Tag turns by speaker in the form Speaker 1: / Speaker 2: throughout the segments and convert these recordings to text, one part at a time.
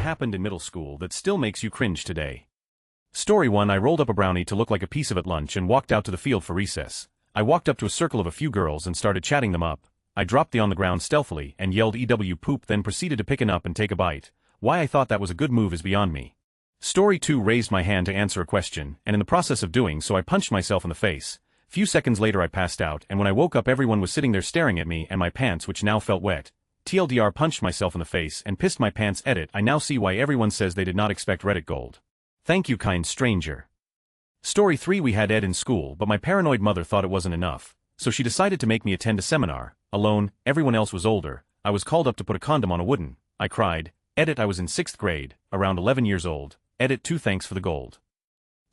Speaker 1: happened in middle school that still makes you cringe today. Story 1. I rolled up a brownie to look like a piece of at lunch and walked out to the field for recess. I walked up to a circle of a few girls and started chatting them up. I dropped the on the ground stealthily and yelled EW poop, then proceeded to pick it up and take a bite. Why I thought that was a good move is beyond me. Story 2. Raised my hand to answer a question, and in the process of doing so I punched myself in the face. Few seconds later I passed out, and when I woke up everyone was sitting there staring at me and my pants, which now felt wet. TLDR, punched myself in the face and pissed my pants. Edit, I now see why everyone says they did not expect Reddit gold. Thank you, kind stranger. Story 3. We had Ed in school, but my paranoid mother thought it wasn't enough, so she decided to make me attend a seminar. Alone, everyone else was older. I was called up to put a condom on a wooden. I cried. Edit, I was in 6th grade, around 11 years old. Edit 2. Thanks for the gold.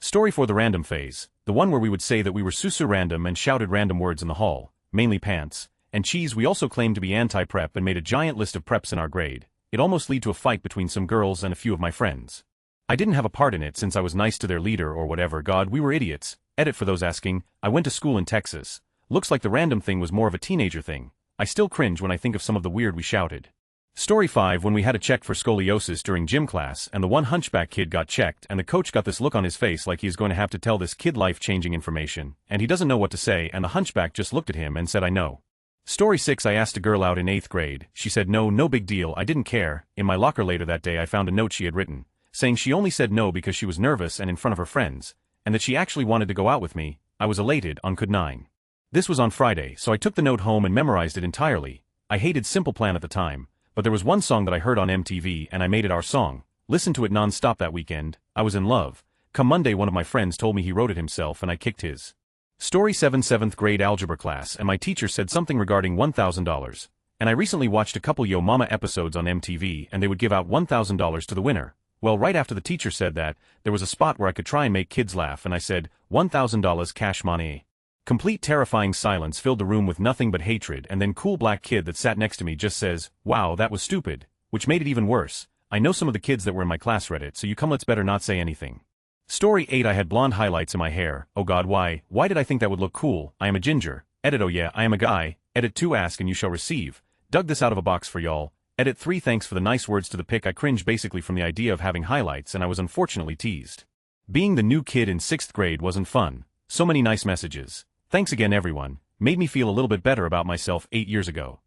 Speaker 1: Story 4. The random phase, the one where we would say that we were susu random and shouted random words in the hall, mainly pants and cheese. We also claimed to be anti-prep and made a giant list of preps in our grade. It almost led to a fight between some girls and a few of my friends. I didn't have a part in it since I was nice to their leader or whatever. God, we were idiots. Edit, for those asking, I went to school in Texas. Looks like the random thing was more of a teenager thing. I still cringe when I think of some of the weird we shouted. Story 5. When we had a check for scoliosis during gym class and the one hunchback kid got checked and the coach got this look on his face like he's going to have to tell this kid life-changing information and he doesn't know what to say, and the hunchback just looked at him and said, I know. Story 6. I asked a girl out in 8th grade. She said no, no big deal. I didn't care. In my locker later that day I found a note she had written, saying she only said no because she was nervous and in front of her friends, and that she actually wanted to go out with me. I was elated on Code 9. This was on Friday, so I took the note home and memorized it entirely. I hated Simple Plan at the time, but there was one song that I heard on MTV and I made it our song. Listened to it non-stop that weekend. I was in love. Come Monday one of my friends told me he wrote it himself and I kicked his. Story 7. 7th grade algebra class, and my teacher said something regarding $1,000. And I recently watched a couple Yo Mama episodes on MTV and they would give out $1,000 to the winner. Well, right after the teacher said that, there was a spot where I could try and make kids laugh and I said, $1,000 cash money. Complete terrifying silence filled the room with nothing but hatred, and then cool black kid that sat next to me just says, wow, that was stupid, which made it even worse. I know some of the kids that were in my class Reddit, so you come, let's better not say anything. Story 8. I had blonde highlights in my hair. Oh god, why did I think that would look cool? I am a ginger. Edit, oh yeah, I am a guy. Edit 2. Ask and you shall receive. Dug this out of a box for y'all. Edit 3. Thanks for the nice words to the pic. I cringe basically from the idea of having highlights and I was unfortunately teased. Being the new kid in 6th grade wasn't fun. So many nice messages. Thanks again everyone. Made me feel a little bit better about myself 8 years ago.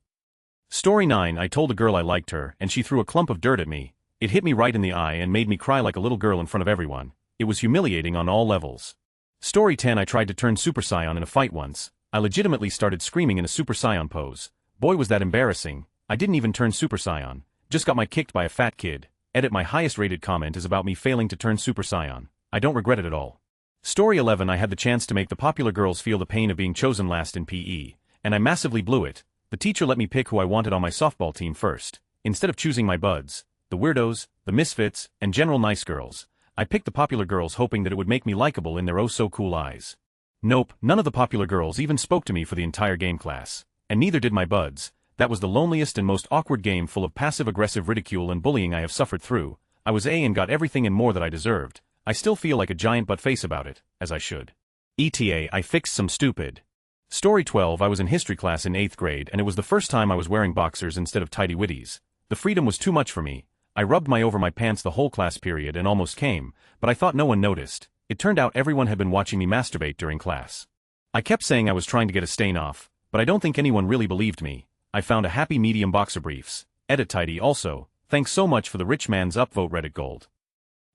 Speaker 1: Story 9. I told a girl I liked her and she threw a clump of dirt at me. It hit me right in the eye and made me cry like a little girl in front of everyone. It was humiliating on all levels. Story 10. I tried to turn Super Saiyan in a fight once. I legitimately started screaming in a Super Saiyan pose. Boy was that embarrassing. I didn't even turn Super Saiyan. Just got my kicked by a fat kid. Edit, my highest rated comment is about me failing to turn Super Saiyan. I don't regret it at all. Story 11. I had the chance to make the popular girls feel the pain of being chosen last in PE, and I massively blew it. The teacher let me pick who I wanted on my softball team first. Instead of choosing my buds, the weirdos, the misfits, and general nice girls, I picked the popular girls hoping that it would make me likable in their oh-so-cool eyes. Nope, none of the popular girls even spoke to me for the entire game class. And neither did my buds. That was the loneliest and most awkward game full of passive-aggressive ridicule and bullying I have suffered through. I was A and got everything and more that I deserved. I still feel like a giant butt face about it, as I should. ETA, I fixed some stupid. Story 12. I was in history class in 8th grade and it was the first time I was wearing boxers instead of tidy whities. The freedom was too much for me. I rubbed my over my pants the whole class period and almost came, but I thought no one noticed. It turned out everyone had been watching me masturbate during class. I kept saying I was trying to get a stain off, but I don't think anyone really believed me. I found a happy medium boxer briefs. Edit tidy also. Thanks so much for the rich man's upvote Reddit gold.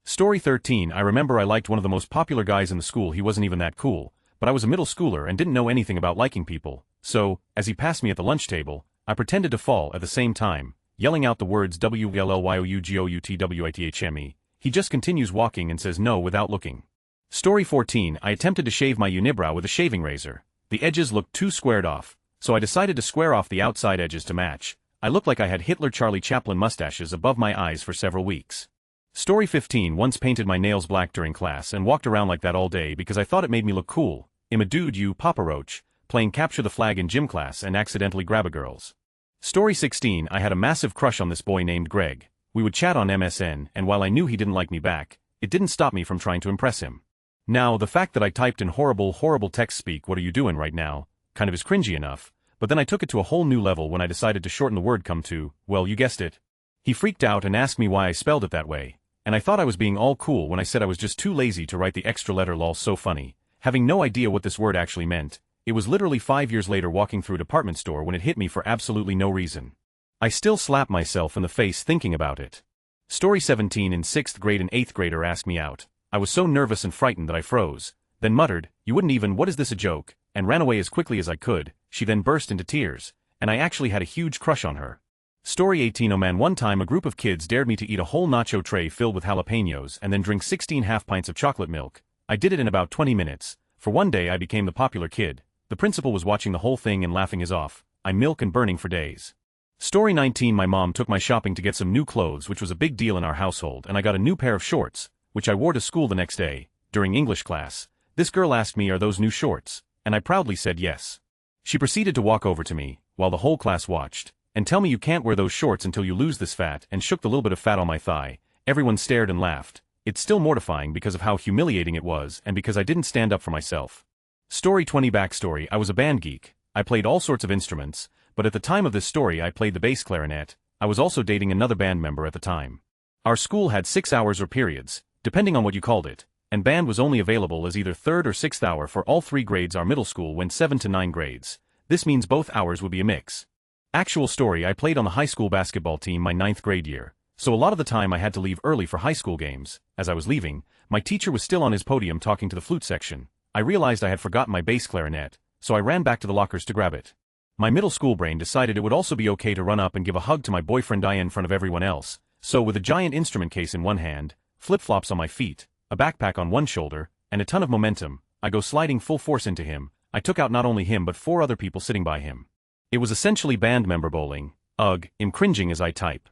Speaker 1: Story 13. I remember I liked one of the most popular guys in the school. He wasn't even that cool, but I was a middle schooler and didn't know anything about liking people. So, as he passed me at the lunch table, I pretended to fall at the same time, yelling out the words WLLYOUGOUTWITHME. He just continues walking and says no without looking. Story 14. I attempted to shave my unibrow with a shaving razor. The edges looked too squared off, so I decided to square off the outside edges to match. I looked like I had Hitler Charlie Chaplin mustaches above my eyes for several weeks. Story 15. Once painted my nails black during class and walked around like that all day because I thought it made me look cool. I'm a dude, you Papa Roach, playing capture the flag in gym class and accidentally grab a girl's. Story 16. I had a massive crush on this boy named Greg. We would chat on MSN, and while I knew he didn't like me back, it didn't stop me from trying to impress him. Now, the fact that I typed in horrible text speak what are you doing right now, kind of is cringy enough, but then I took it to a whole new level when I decided to shorten the word come to, well, you guessed it. He freaked out and asked me why I spelled it that way, and I thought I was being all cool when I said I was just too lazy to write the extra letter lol. So funny, having no idea what this word actually meant. It was literally 5 years later walking through a department store when it hit me for absolutely no reason. I still slap myself in the face thinking about it. Story 17. In 6th grade, an 8th grader asked me out. I was so nervous and frightened that I froze, then muttered, "You wouldn't even, what is this, a joke?" and ran away as quickly as I could. She then burst into tears, and I actually had a huge crush on her. Story 18. Oh man, one time a group of kids dared me to eat a whole nacho tray filled with jalapenos and then drink 16 half pints of chocolate milk. I did it in about 20 minutes. For one day I became the popular kid. The principal was watching the whole thing and laughing his off. I'm milk and burning for days. Story 19. My mom took my shopping to get some new clothes, which was a big deal in our household, and I got a new pair of shorts, which I wore to school the next day. During English class, this girl asked me, "Are those new shorts?" And I proudly said yes. She proceeded to walk over to me, while the whole class watched, and tell me, "You can't wear those shorts until you lose this fat," and shook the little bit of fat on my thigh. Everyone stared and laughed. It's still mortifying because of how humiliating it was and because I didn't stand up for myself. Story 20. Backstory. I was a band geek. I played all sorts of instruments, but at the time of this story I played the bass clarinet. I was also dating another band member at the time. Our school had 6 hours or periods, depending on what you called it, and band was only available as either 3rd or 6th hour for all 3 grades. Our middle school went 7 to 9 grades. This means both hours would be a mix. Actual story. I played on the high school basketball team my 9th grade year, so a lot of the time I had to leave early for high school games. As I was leaving, my teacher was still on his podium talking to the flute section. I realized I had forgotten my bass clarinet, so I ran back to the lockers to grab it. My middle school brain decided it would also be okay to run up and give a hug to my boyfriend Diane in front of everyone else, so with a giant instrument case in one hand, flip-flops on my feet, a backpack on one shoulder, and a ton of momentum, I go sliding full force into him. I took out not only him but 4 other people sitting by him. It was essentially band member bowling. Ugh, I'm cringing as I type.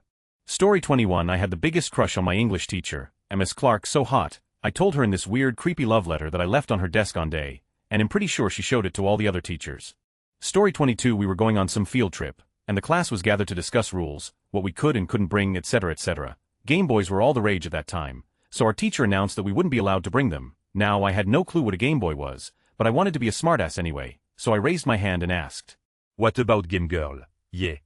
Speaker 1: Story 21. I had the biggest crush on my English teacher, Miss Clark, so hot. I told her in this weird creepy love letter that I left on her desk on day, and I'm pretty sure she showed it to all the other teachers. Story 22. We were going on some field trip, and the class was gathered to discuss rules, what we could and couldn't bring, etc. etc. Game Boys were all the rage at that time, so our teacher announced that we wouldn't be allowed to bring them. Now I had no clue what a Game Boy was, but I wanted to be a smartass anyway, so I raised my hand and asked, "What about Game Girl? Yeah."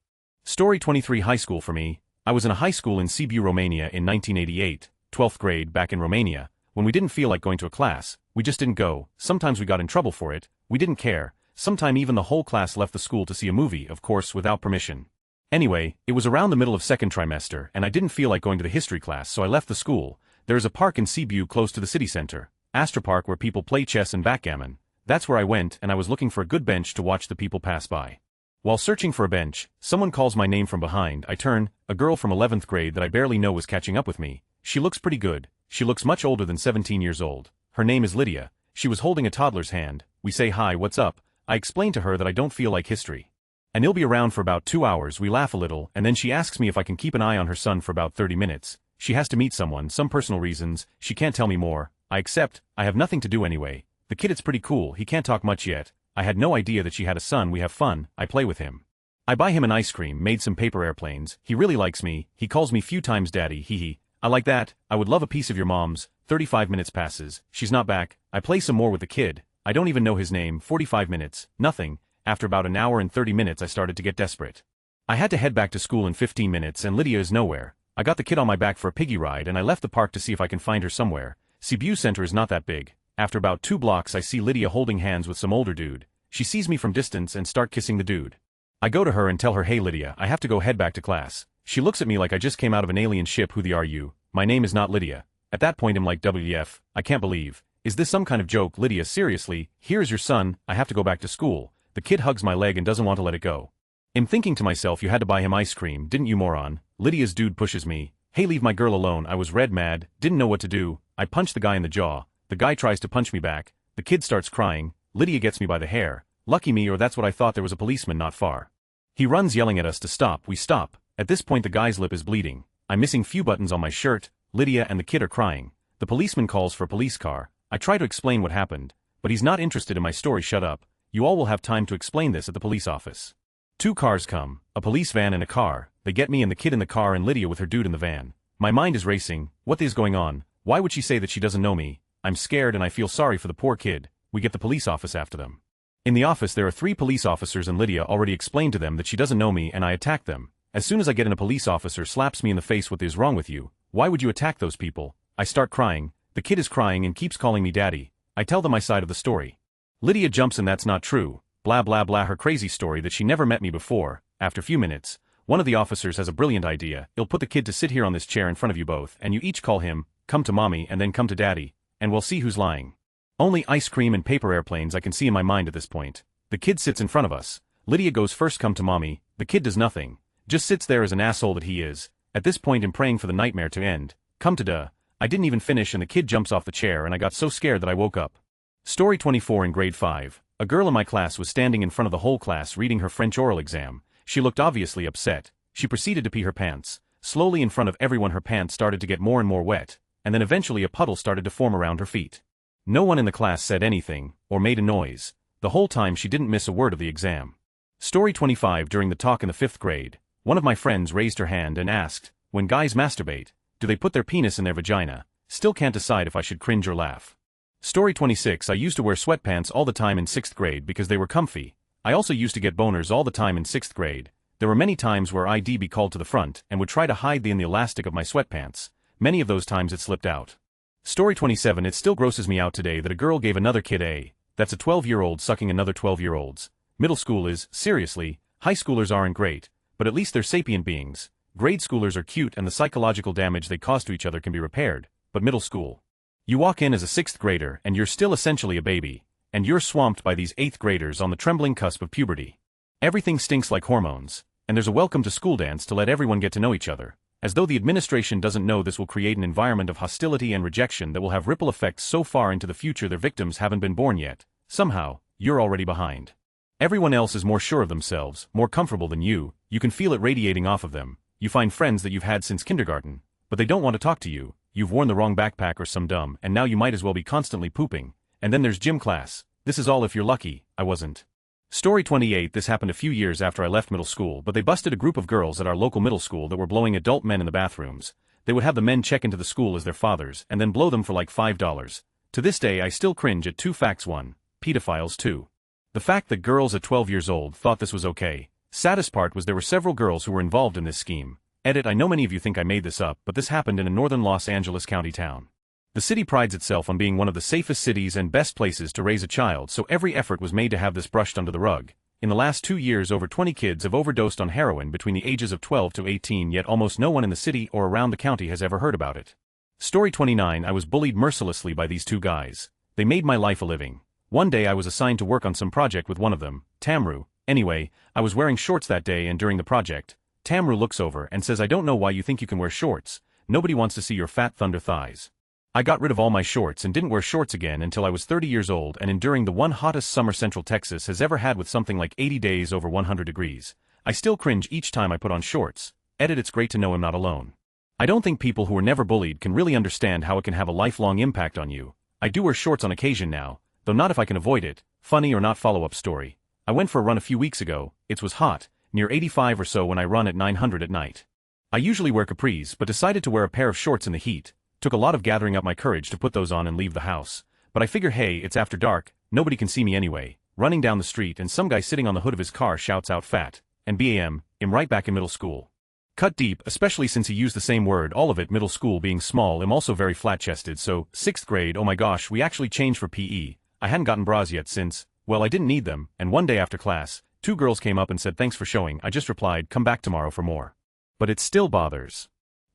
Speaker 1: Story 23. High school for me. I was in a high school in Sibiu, Romania in 1988, 12th grade back in Romania. When we didn't feel like going to a class, we just didn't go. Sometimes we got in trouble for it, we didn't care. Sometime even the whole class left the school to see a movie, of course without permission. Anyway, it was around the middle of 2nd trimester and I didn't feel like going to the history class, so I left the school. There is a park in Sibiu close to the city center, Astra Park, where people play chess and backgammon. That's where I went, and I was looking for a good bench to watch the people pass by. While searching for a bench, someone calls my name from behind. I turn. A girl from 11th grade that I barely know was catching up with me. She looks pretty good. She looks much older than 17 years old. Her name is Lydia. She was holding a toddler's hand. We say hi, what's up? I explain to her that I don't feel like history, and he'll be around for about 2 hours. We laugh a little, and then she asks me if I can keep an eye on her son for about 30 minutes. She has to meet someone, some personal reasons. She can't tell me more. I accept. I have nothing to do anyway. The kid, it's pretty cool. He can't talk much yet. I had no idea that she had a son. We have fun. I play with him. I buy him an ice cream, made some paper airplanes. He really likes me. He calls me few times daddy, hee hee. I like that. I would love a piece of your mom's. 35 minutes passes. She's not back. I play some more with the kid. I don't even know his name. 45 minutes. Nothing. After about an hour and 30 minutes I started to get desperate. I had to head back to school in 15 minutes and Lydia is nowhere. I got the kid on my back for a piggy ride and I left the park to see if I can find her somewhere. Sibiu Center is not that big. After about 2 blocks I see Lydia holding hands with some older dude. She sees me from distance and start kissing the dude. I go to her and tell her, "Hey Lydia, I have to go head back to class." She looks at me like I just came out of an alien ship. "Who the are you? My name is not Lydia." At that point I'm like, WF, I can't believe. Is this some kind of joke? Lydia, seriously, here's your son. I have to go back to school. The kid hugs my leg and doesn't want to let it go. I'm thinking to myself, you had to buy him ice cream, didn't you, moron? Lydia's dude pushes me. "Hey, leave my girl alone." I was red mad, didn't know what to do. I punch the guy in the jaw. The guy tries to punch me back. The kid starts crying. Lydia gets me by the hair. Lucky me, or that's what I thought. There was a policeman not far. He runs yelling at us to stop. We stop. At this point the guy's lip is bleeding. I'm missing few buttons on my shirt. Lydia and the kid are crying. The policeman calls for a police car. I try to explain what happened, but he's not interested in my story. "Shut up. You all will have time to explain this at the police office." 2 cars come, a police van and a car. They get me and the kid in the car and Lydia with her dude in the van. My mind is racing. What is going on? Why would she say that she doesn't know me? I'm scared and I feel sorry for the poor kid. We get the police office after them. In the office there are 3 police officers and Lydia already explained to them that she doesn't know me and I attack them. As soon as I get in, a police officer slaps me in the face. What is wrong with you? Why would you attack those people? I start crying. The kid is crying and keeps calling me daddy. I tell them my side of the story. Lydia jumps in. That's not true. Blah blah blah, her crazy story that she never met me before. After a few minutes, one of the officers has a brilliant idea. He'll put the kid to sit here on this chair in front of you both, and you each call him, come to mommy and then come to daddy, and we'll see who's lying. Only ice cream and paper airplanes I can see in my mind at this point. The kid sits in front of us. Lydia goes first, come to mommy. The kid does nothing. Just sits there as an asshole that he is. At this point I'm praying for the nightmare to end. Come to duh. I didn't even finish and the kid jumps off the chair and I got so scared that I woke up. Story 24. In grade 5, a girl in my class was standing in front of the whole class reading her French oral exam. She looked obviously upset. She proceeded to pee her pants. Slowly in front of everyone her pants started to get more and more wet, and then eventually a puddle started to form around her feet. No one in the class said anything, or made a noise. The whole time she didn't miss a word of the exam. Story 25. During the talk in the 5th grade, one of my friends raised her hand and asked, when guys masturbate, do they put their penis in their vagina? Still can't decide if I should cringe or laugh. Story 26. I used to wear sweatpants all the time in 6th grade because they were comfy. I also used to get boners all the time in 6th grade. There were many times where I'd be called to the front and would try to hide the elastic of my sweatpants. Many of those times it slipped out. Story 27. It still grosses me out today that a girl gave another kid a, that's a 12-year-old sucking another 12-year-old's. Middle school is, seriously, high schoolers aren't great, but at least they're sapient beings. Grade schoolers are cute and the psychological damage they cause to each other can be repaired, but middle school. You walk in as a 6th grader and you're still essentially a baby, and you're swamped by these 8th graders on the trembling cusp of puberty. Everything stinks like hormones, and there's a welcome to school dance to let everyone get to know each other, as though the administration doesn't know this will create an environment of hostility and rejection that will have ripple effects so far into the future their victims haven't been born yet. Somehow, you're already behind. Everyone else is more sure of themselves, more comfortable than you can feel it radiating off of them. You find friends that you've had since kindergarten, but they don't want to talk to you. You've worn the wrong backpack or some dumb, and now you might as well be constantly pooping. And then there's gym class. This is all if you're lucky. I wasn't. Story 28. This happened a few years after I left middle school, but they busted a group of girls at our local middle school that were blowing adult men in the bathrooms. They would have the men check into the school as their fathers and then blow them for like $5. To this day I still cringe at 2 facts. 1. Pedophiles. 2. The fact that girls at 12 years old thought this was okay. Saddest part was there were several girls who were involved in this scheme. Edit. I know many of you think I made this up, but this happened in a northern Los Angeles County town. The city prides itself on being one of the safest cities and best places to raise a child, so every effort was made to have this brushed under the rug. In the last 2 years over 20 kids have overdosed on heroin between the ages of 12 to 18, yet almost no one in the city or around the county has ever heard about it. Story 29. I was bullied mercilessly by these 2 guys. They made my life a living. One day I was assigned to work on some project with one of them, Tamru. Anyway, I was wearing shorts that day, and during the project, Tamru looks over and says, I don't know why you think you can wear shorts. Nobody wants to see your fat thunder thighs. I got rid of all my shorts and didn't wear shorts again until I was 30 years old and enduring the one hottest summer Central Texas has ever had with something like 80 days over 100 degrees. I still cringe each time I put on shorts. Edit. It's great to know I'm not alone. I don't think people who were never bullied can really understand how it can have a lifelong impact on you. I do wear shorts on occasion now, though not if I can avoid it. Funny or not, follow-up story. I went for a run a few weeks ago. It was hot, near 85 or so when I run at 900 at night. I usually wear capris but decided to wear a pair of shorts in the heat. Took a lot of gathering up my courage to put those on and leave the house. But I figure, hey, it's after dark, nobody can see me anyway. Running down the street and some guy sitting on the hood of his car shouts out fat, and bam, I'm right back in middle school. Cut deep, especially since he used the same word, all of it. Middle school being small, I'm also very flat-chested, so 6th grade, oh my gosh, we actually changed for PE. I hadn't gotten bras yet since, well, I didn't need them, and one day after class, 2 girls came up and said thanks for showing. I just replied, come back tomorrow for more. But it still bothers.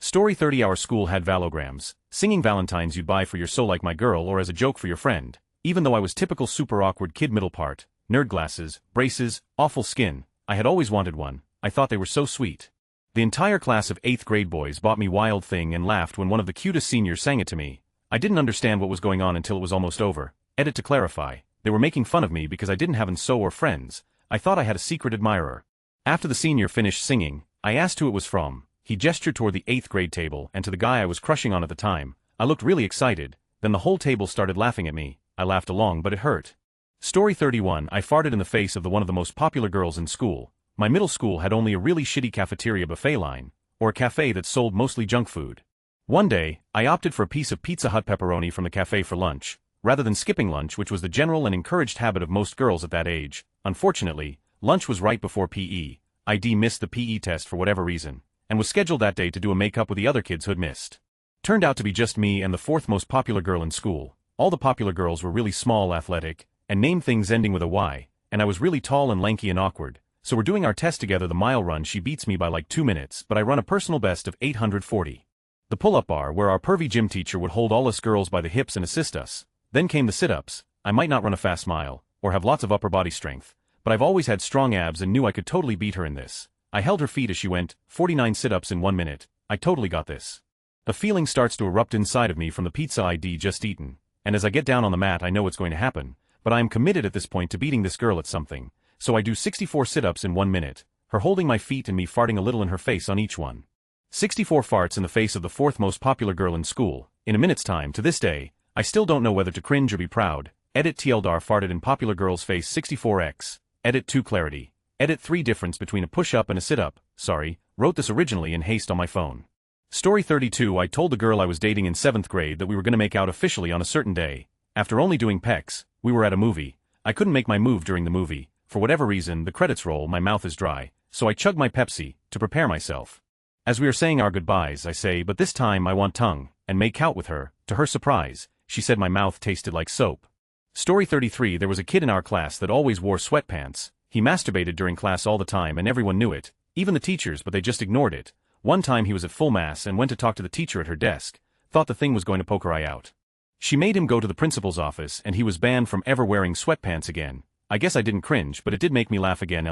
Speaker 1: Story 30. Our school had valograms, singing Valentines you'd buy for your so like my girl or as a joke for your friend. Even though I was typical super awkward kid, middle part, nerd glasses, braces, awful skin, I had always wanted one. I thought they were so sweet. The entire class of 8th grade boys bought me Wild Thing and laughed when one of the cutest seniors sang it to me. I didn't understand what was going on until it was almost over. Edit. To clarify, they were making fun of me because I didn't have an so or friends. I thought I had a secret admirer. After the senior finished singing, I asked who it was from. He gestured toward the 8th grade table and to the guy I was crushing on at the time. I looked really excited, then the whole table started laughing at me. I laughed along, but it hurt. Story 31. I farted in the face of one of the most popular girls in school. My middle school had only a really shitty cafeteria buffet line, or a cafe that sold mostly junk food. One day, I opted for a piece of Pizza Hut pepperoni from the cafe for lunch, rather than skipping lunch, which was the general and encouraged habit of most girls at that age. Unfortunately, lunch was right before PE. ID missed the PE test for whatever reason, and was scheduled that day to do a makeup with the other kids who had missed. Turned out to be just me and the fourth most popular girl in school. All the popular girls were really small, athletic, and named things ending with a Y, and I was really tall and lanky and awkward, so we're doing our test together. The mile run she beats me by like 2 minutes, but I run a personal best of 840. The pull-up bar where our pervy gym teacher would hold all us girls by the hips and assist us. Then came the sit-ups. I might not run a fast mile, or have lots of upper body strength, but I've always had strong abs and knew I could totally beat her in this. I held her feet as she went, 49 sit-ups in 1 minute. I totally got this. A feeling starts to erupt inside of me from the pizza ID just eaten, and as I get down on the mat I know it's going to happen, but I am committed at this point to beating this girl at something, so I do 64 sit-ups in 1 minute, her holding my feet and me farting a little in her face on each one. 64 farts in the face of the fourth most popular girl in school. In a minute's time. To this day, I still don't know whether to cringe or be proud. Edit TLDR farted in popular girl's face 64x. Edit 2 clarity. Edit 3 difference between a push-up and a sit-up. Sorry, wrote this originally in haste on my phone. Story 32. I told the girl I was dating in 7th grade that we were gonna make out officially on a certain day. After only doing pecs, we were at a movie. I couldn't make my move during the movie. For whatever reason, the credits roll, my mouth is dry, so I chug my Pepsi to prepare myself. As we are saying our goodbyes, I say, but this time I want tongue, and make out with her. To her surprise, she said my mouth tasted like soap. Story 33. There was a kid in our class that always wore sweatpants. He masturbated during class all the time and everyone knew it, even the teachers, but they just ignored it. One time he was at full mass and went to talk to the teacher at her desk, thought the thing was going to poke her eye out. She made him go to the principal's office and he was banned from ever wearing sweatpants again. I guess I didn't cringe, but it did make me laugh again.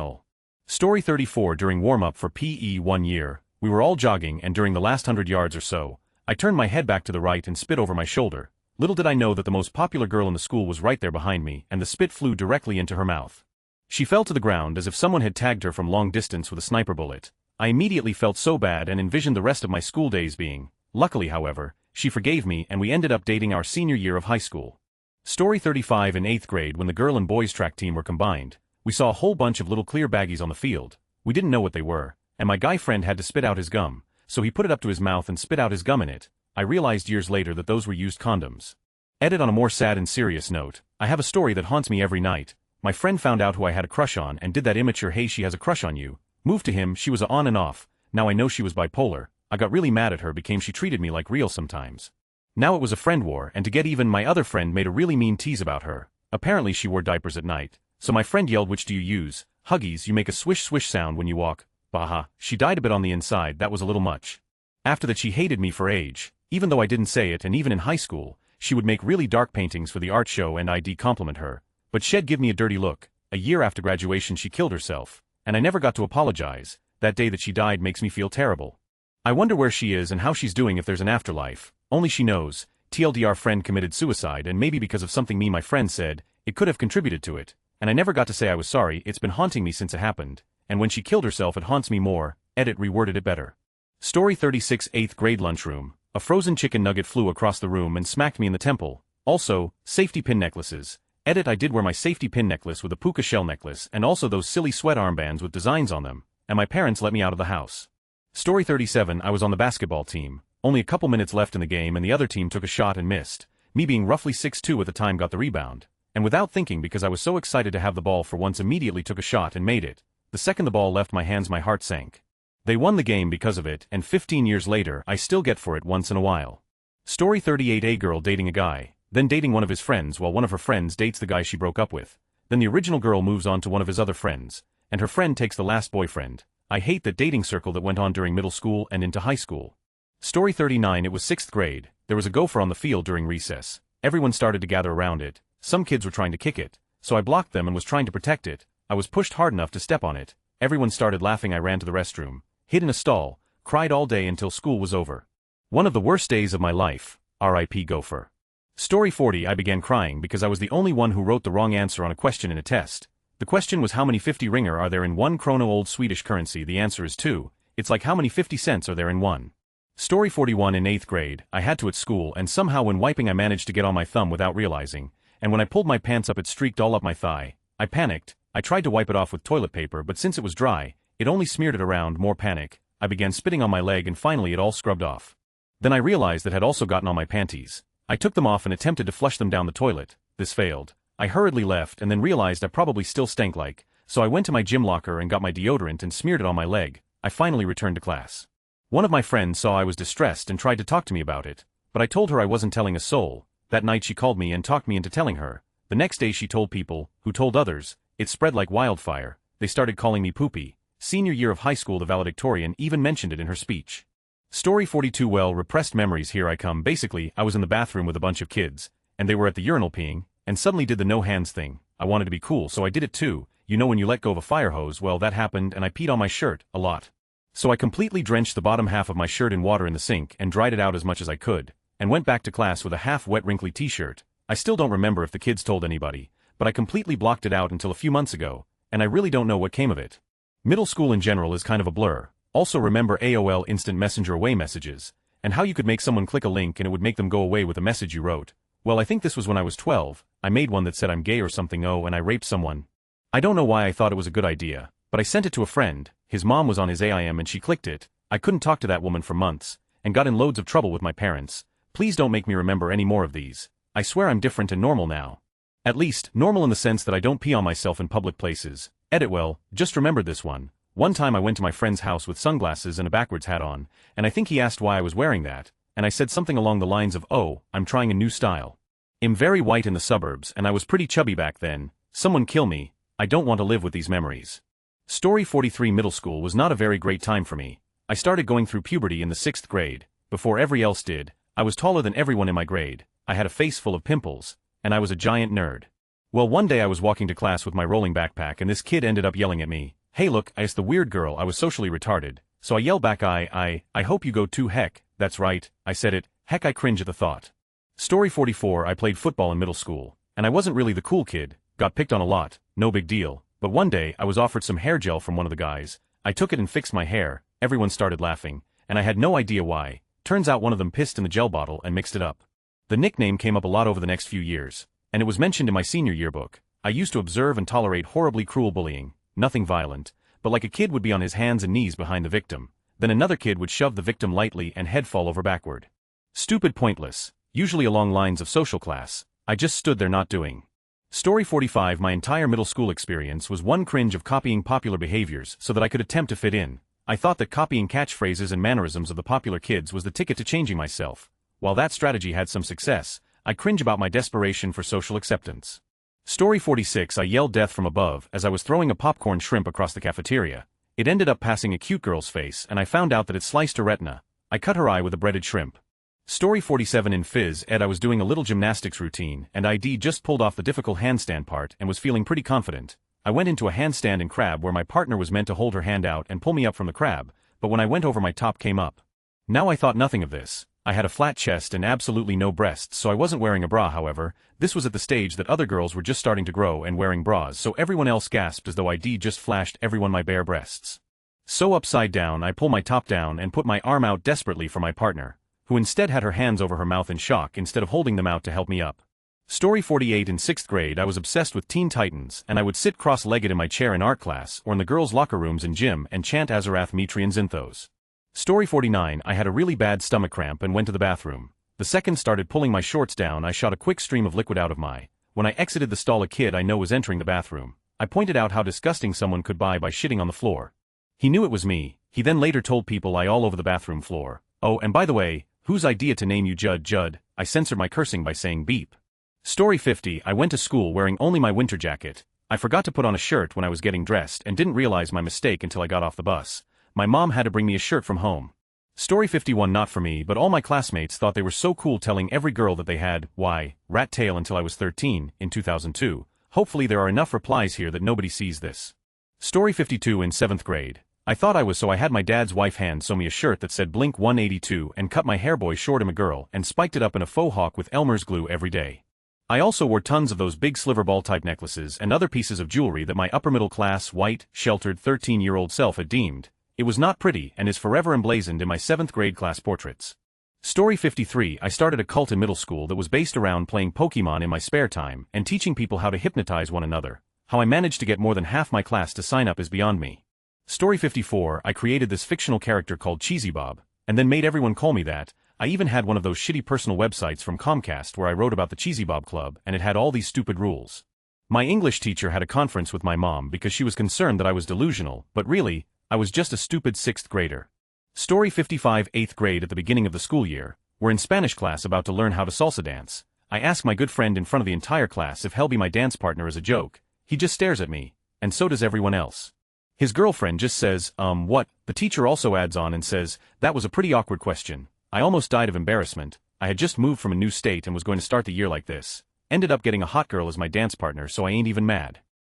Speaker 1: Story 34. During warm-up for PE one year, we were all jogging and during the last 100 yards or so, I turned my head back to the right and spit over my shoulder. Little did I know that the most popular girl in the school was right there behind me and the spit flew directly into her mouth. She fell to the ground as if someone had tagged her from long distance with a sniper bullet. I immediately felt so bad and envisioned the rest of my school days being. Luckily, however, she forgave me and we ended up dating our senior year of high school. Story 35. In 8th grade, when the girl and boys track team were combined, we saw a whole bunch of little clear baggies on the field. We didn't know what they were, and my guy friend had to spit out his gum, so he put it up to his mouth and spit out his gum in it. I realized years later that those were used condoms. Edit. On a more sad and serious note, I have a story that haunts me every night. My friend found out who I had a crush on and did that immature "hey, she has a crush on you" move to him. She was on and off. Now I know she was bipolar. I got really mad at her because she treated me like real sometimes. Now it was a friend war, and to get even, my other friend made a really mean tease about her. Apparently she wore diapers at night, so my friend yelled, "Which do you use? Huggies, you make a swish swish sound when you walk." Baha. She died a bit on the inside. That was a little much. After that she hated me for age, even though I didn't say it, and even in high school, she would make really dark paintings for the art show and I'd compliment her. But she'd give me a dirty look. A year after graduation she killed herself, and I never got to apologize. That day that she died makes me feel terrible. I wonder where she is and how she's doing, if there's an afterlife. Only she knows. TLDR friend committed suicide, and maybe because of something my friend said, it could have contributed to it. And I never got to say I was sorry. It's been haunting me since it happened, and when she killed herself it haunts me more. Edit reworded it better. Story 36. 8th grade lunchroom. A frozen chicken nugget flew across the room and smacked me in the temple. Also, safety pin necklaces. Edit. I did wear my safety pin necklace with a puka shell necklace and also those silly sweat armbands with designs on them, and my parents let me out of the house. Story 37. I was on the basketball team. Only a couple minutes left in the game and the other team took a shot and missed. Me being roughly 6'2" at the time got the rebound, and without thinking, because I was so excited to have the ball for once, immediately took a shot and made it. The second the ball left my hands my heart sank. They won the game because of it, and 15 years later I still get for it once in a while. Story 38. A girl dating a guy, then dating one of his friends while one of her friends dates the guy she broke up with. Then the original girl moves on to one of his other friends, and her friend takes the last boyfriend. I hate that dating circle that went on during middle school and into high school. Story 39. It was 6th grade. There was a gopher on the field during recess. Everyone started to gather around it. Some kids were trying to kick it, so I blocked them and was trying to protect it. I was pushed hard enough to step on it. Everyone started laughing. I ran to the restroom, hid in a stall, cried all day until school was over. One of the worst days of my life. R.I.P. Gopher. Story 40. I began crying because I was the only one who wrote the wrong answer on a question in a test. The question was, how many 50 ringer are there in 1 krona old Swedish currency? The answer is 2. It's like, how many 50 cents are there in 1? Story 41. In 8th grade, I had to at school, and somehow when wiping I managed to get on my thumb without realizing, and when I pulled my pants up it streaked all up my thigh. I panicked. I tried to wipe it off with toilet paper, but since it was dry, it only smeared it around. More panic. I began spitting on my leg and finally it all scrubbed off. Then I realized that had also gotten on my panties. I took them off and attempted to flush them down the toilet. This failed. I hurriedly left and then realized I probably still stank like, so I went to my gym locker and got my deodorant and smeared it on my leg. I finally returned to class. One of my friends saw I was distressed and tried to talk to me about it, but I told her I wasn't telling a soul. That night she called me and talked me into telling her. The next day she told people, who told others. It spread like wildfire. They started calling me Poopy. Senior year of high school, the valedictorian even mentioned it in her speech. Story 42. Well, repressed memories, here I come. Basically, I was in the bathroom with a bunch of kids, and they were at the urinal peeing, and suddenly did the no hands thing. I wanted to be cool, so I did it too. You know when you let go of a fire hose? Well, that happened, and I peed on my shirt, a lot. So I completely drenched the bottom half of my shirt in water in the sink and dried it out as much as I could, and went back to class with a half-wet wrinkly t-shirt. I still don't remember if the kids told anybody, but I completely blocked it out until a few months ago, and I really don't know what came of it. Middle school in general is kind of a blur. Also remember AOL Instant Messenger away messages, and how you could make someone click a link and it would make them go away with a message you wrote. Well, I think this was when I was 12, I made one that said I'm gay or something, oh, and I raped someone. I don't know why I thought it was a good idea, but I sent it to a friend. His mom was on his AIM and she clicked it. I couldn't talk to that woman for months, and got in loads of trouble with my parents. Please don't make me remember any more of these. I swear I'm different and normal now. At least, normal in the sense that I don't pee on myself in public places. Edit. Well, just remembered this one. One time I went to my friend's house with sunglasses and a backwards hat on, and I think he asked why I was wearing that, and I said something along the lines of, oh, I'm trying a new style. I'm very white in the suburbs and I was pretty chubby back then. Someone kill me. I don't want to live with these memories. Story 43. Middle school was not a very great time for me. I started going through puberty in the 6th grade. Before everyone else did, I was taller than everyone in my grade. I had a face full of pimples, and I was a giant nerd. Well, one day I was walking to class with my rolling backpack and this kid ended up yelling at me. Hey look, I asked the weird girl. I was socially retarded, so I yelled back, I hope you go to heck. That's right, I said it. Heck, I cringe at the thought. Story 44. I played football in middle school, and I wasn't really the cool kid, got picked on a lot, no big deal. But one day, I was offered some hair gel from one of the guys. I took it and fixed my hair. Everyone started laughing, and I had no idea why. Turns out one of them pissed in the gel bottle and mixed it up. The nickname came up a lot over the next few years, and it was mentioned in my senior yearbook. I used to observe and tolerate horribly cruel bullying, nothing violent, but like a kid would be on his hands and knees behind the victim. Then another kid would shove the victim lightly and head fall over backward. Stupid, pointless, usually along lines of social class. I just stood there not doing. Story 45. My entire middle school experience was one cringe of copying popular behaviors so that I could attempt to fit in. I thought that copying catchphrases and mannerisms of the popular kids was the ticket to changing myself. While that strategy had some success, I cringe about my desperation for social acceptance. Story 46. I yelled death from above as I was throwing a popcorn shrimp across the cafeteria. It ended up passing a cute girl's face and I found out that it sliced her retina. I cut her eye with a breaded shrimp. Story 47. In phys ed I was doing a little gymnastics routine and ID just pulled off the difficult handstand part and was feeling pretty confident. I went into a handstand and crab where my partner was meant to hold her hand out and pull me up from the crab, but when I went over my top came up. Now I thought nothing of this. I had a flat chest and absolutely no breasts, so I wasn't wearing a bra. However, this was at the stage that other girls were just starting to grow and wearing bras, so everyone else gasped as though ID just flashed everyone my bare breasts. So upside down I pull my top down and put my arm out desperately for my partner, who instead had her hands over her mouth in shock instead of holding them out to help me up. Story 48. In 6th grade I was obsessed with Teen Titans and I would sit cross-legged in my chair in art class or in the girls' locker rooms in gym and chant Azarath, Mitri and Zinthos. Story 49. I had a really bad stomach cramp and went to the bathroom. The second started pulling my shorts down I shot a quick stream of liquid out of my. When I exited the stall a kid I know was entering the bathroom. I pointed out how disgusting someone could be by shitting on the floor. He knew it was me. He then later told people I all over the bathroom floor. Oh, and by the way, whose idea to name you Judd? I censored my cursing by saying beep. Story 50. I went to school wearing only my winter jacket. I forgot to put on a shirt when I was getting dressed and didn't realize my mistake until I got off the bus. My mom had to bring me a shirt from home. Story 51. Not for me, but all my classmates thought they were so cool telling every girl that they had, rat tail until I was 13, in 2002. Hopefully there are enough replies here that nobody sees this. Story 52. In 7th grade. I thought I was so I had my dad's wife hand sew me a shirt that said Blink 182 and cut my hairboy short him a girl and spiked it up in a faux hawk with Elmer's glue every day. I also wore tons of those big sliver ball type necklaces and other pieces of jewelry that my upper middle class, white, sheltered 13-year-old self had deemed. It was not pretty and is forever emblazoned in my 7th grade class portraits. Story 53. I started a cult in middle school that was based around playing Pokemon in my spare time and teaching people how to hypnotize one another. How I managed to get more than half my class to sign up is beyond me. Story 54. I created this fictional character called Cheesy Bob, and then made everyone call me that. I even had one of those shitty personal websites from Comcast where I wrote about the Cheesy Bob Club and it had all these stupid rules. My English teacher had a conference with my mom because she was concerned that I was delusional, but really, I was just a stupid 6th grader. Story 55. 8th grade at the beginning of the school year. We're in Spanish class about to learn how to salsa dance. I ask my good friend in front of the entire class if he'll be my dance partner as a joke. He just stares at me, and so does everyone else. His girlfriend just says, what? The teacher also adds on and says, that was a pretty awkward question. I almost died of embarrassment. I had just moved from a new state and was going to start the year like this. Ended up getting a hot girl as my dance partner, so I ain't even mad.